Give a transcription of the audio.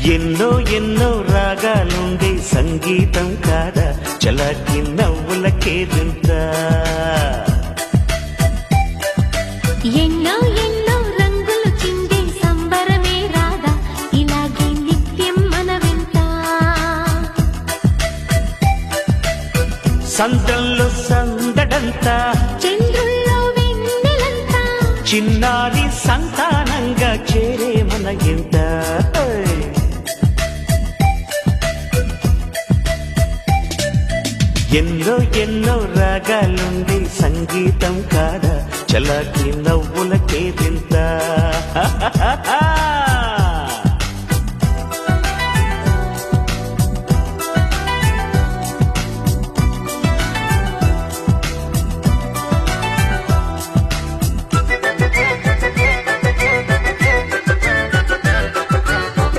ఎన్నో ఎన్నో రాగాలుండే సంగీతం కాదా చలాకి నవ్వులకేదింత ఎన్నో ఎన్నో రంగులు చిందే సంబరమే రాదా ఇలాగే నిత్యం మన వెంట సందల్లో సందడంతా చంద్రుల్లో వెన్నెలంతా చిన్నారి సంతానంగా చేరే మన ఇంట ఎన్నో ఎన్నో రాగాలుండే సంగీతం కాదా చలాకి నవ్వులకేదింత